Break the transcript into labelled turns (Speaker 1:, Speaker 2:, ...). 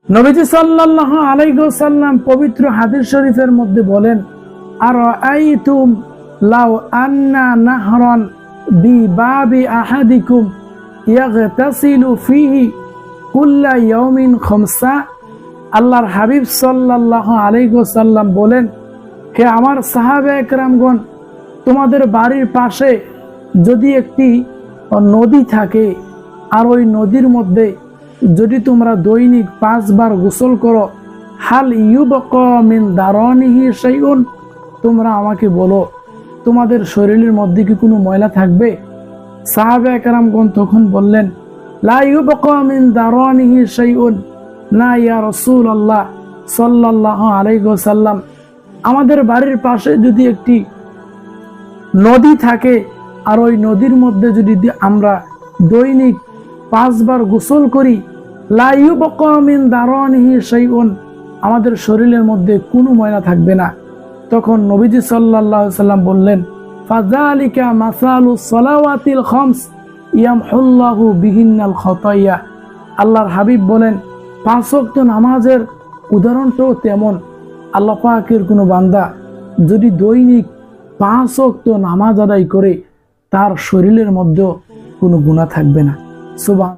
Speaker 1: নবীজি সাল্লাল্লাহু আলাইহি ওয়াসাল্লাম পবিত্র হাদিস শরীফের মধ্যে বলেন, আর আইতুম লাউ আন্না নাহরান বিবাবি আহাদিকুম ইয়াগতাসিলু ফিহি কুল্লা ইয়াউমিন খামসা। আল্লাহর হাবিব সাল্লাল্লাহু আলাইহি ওয়াসাল্লাম বলেন, হে আমার সাহাবায়ে কেরামগণ, তোমাদের বাড়ির পাশে যদি একটি নদী থাকে আর ওই নদীর মধ্যে যদি তোমরা দৈনিক 5 বার গোসল করো, হাল ইউবকা মিন দারানিহি শাইউন, তোমরা আমাকে বলো তোমাদের শরীরের মধ্যে কি কোনো ময়লা থাকবে? সাহাবায়ে কেরামগণ তখন বললেন, লা ইউবকা মিন দারানিহি শাইউন, না ইয়া রাসূলুল্লাহ সাল্লাল্লাহু আলাইহি ওয়াসাল্লাম, আমাদের বাড়ির পাশে যদি একটি নদী থাকে আর ওই নদীর মধ্যে যদি আমরা দৈনিক 5 বার গোসল করি, লা ইউবকা মিন দারানিহি শাইউন, আমাদের শরীরের মধ্যে কোনো ময়লা থাকবে না। তখন নবীজি সাল্লাল্লাহু আলাইহি ওয়াসাল্লাম বললেন, ফাযালিকা মাসালুস সালাওয়াতিল খামস ইয়ামহুল্লাহু বিহিন্নাল খাতায়া। আল্লাহর হাবিব বলেন, 5 ওয়াক্ত নামাজের উদাহরণটাও তেমন। আল্লাহ পাকের কোনো বান্দা যদি দৈনিক 5 ওয়াক্ত নামাজ আদায় করে, তার শরীরের মধ্যে কোনো গুনাহ থাকবে না। সুবহান।